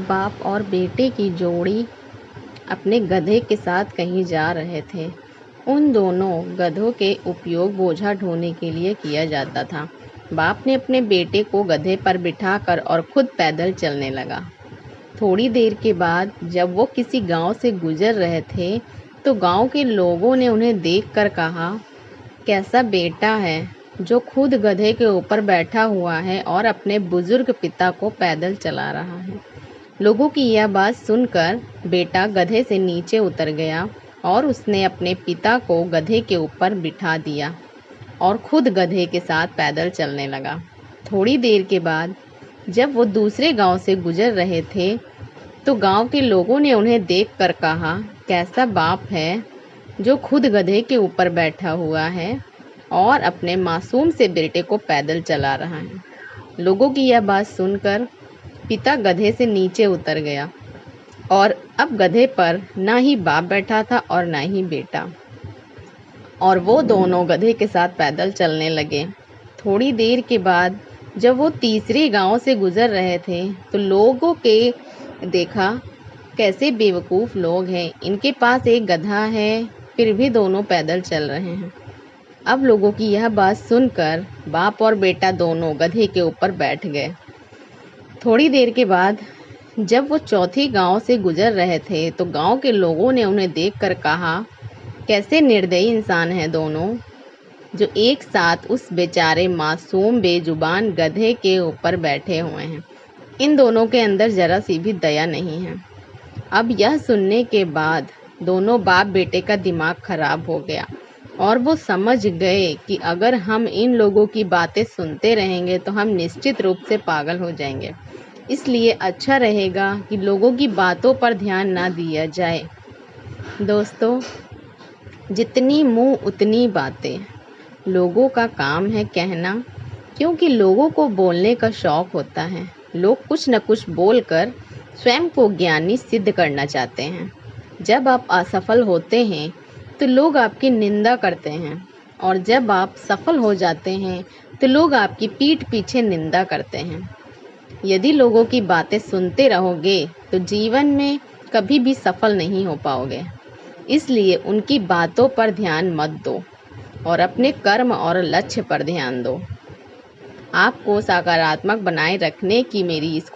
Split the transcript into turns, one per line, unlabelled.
बाप और बेटे की जोड़ी अपने गधे के साथ कहीं जा रहे थे। उन दोनों गधों के उपयोग बोझा ढोने के लिए किया जाता था। बाप ने अपने बेटे को गधे पर बिठाकर और खुद पैदल चलने लगा। थोड़ी देर के बाद जब वो किसी गांव से गुजर रहे थे तो गांव के लोगों ने उन्हें देखकर कहा, कैसा बेटा है जो खुद गधे के ऊपर बैठा हुआ है और अपने बुजुर्ग पिता को पैदल चला रहा है। लोगों की यह बात सुनकर बेटा गधे से नीचे उतर गया और उसने अपने पिता को गधे के ऊपर बिठा दिया और खुद गधे के साथ पैदल चलने लगा। थोड़ी देर के बाद जब वो दूसरे गांव से गुजर रहे थे तो गांव के लोगों ने उन्हें देखकर कहा, कैसा बाप है जो खुद गधे के ऊपर बैठा हुआ है और अपने मासूम से बेटे को पैदल चला रहा है। लोगों की यह बात सुनकर पिता गधे से नीचे उतर गया और अब गधे पर ना ही बाप बैठा था और ना ही बेटा, और वो दोनों गधे के साथ पैदल चलने लगे। थोड़ी देर के बाद जब वो तीसरे गांव से गुजर रहे थे तो लोगों के देखा, कैसे बेवकूफ़ लोग हैं, इनके पास एक गधा है फिर भी दोनों पैदल चल रहे हैं। अब लोगों की यह बात सुनकर बाप और बेटा दोनों गधे के ऊपर बैठ गए। थोड़ी देर के बाद जब वो चौथे गांव से गुजर रहे थे तो गांव के लोगों ने उन्हें देखकर कहा, कैसे निर्दयी इंसान हैं दोनों जो एक साथ उस बेचारे मासूम बेजुबान गधे के ऊपर बैठे हुए हैं। इन दोनों के अंदर जरा सी भी दया नहीं है। अब यह सुनने के बाद दोनों बाप बेटे का दिमाग खराब हो गया और वो समझ गए कि अगर हम इन लोगों की बातें सुनते रहेंगे तो हम निश्चित रूप से पागल हो जाएंगे। इसलिए अच्छा रहेगा कि लोगों की बातों पर ध्यान ना दिया जाए। दोस्तों, जितनी मुंह उतनी बातें, लोगों का काम है कहना, क्योंकि लोगों को बोलने का शौक होता है। लोग कुछ न कुछ बोलकर स्वयं को ज्ञानी सिद्ध करना चाहते हैं। जब आप असफल होते हैं तो लोग आपकी निंदा करते हैं और जब आप सफल हो जाते हैं तो लोग आपकी पीठ पीछे निंदा करते हैं। यदि लोगों की बातें सुनते रहोगे तो जीवन में कभी भी सफल नहीं हो पाओगे। इसलिए उनकी बातों पर ध्यान मत दो और अपने कर्म और लक्ष्य पर ध्यान दो। आपको सकारात्मक बनाए रखने की मेरी इस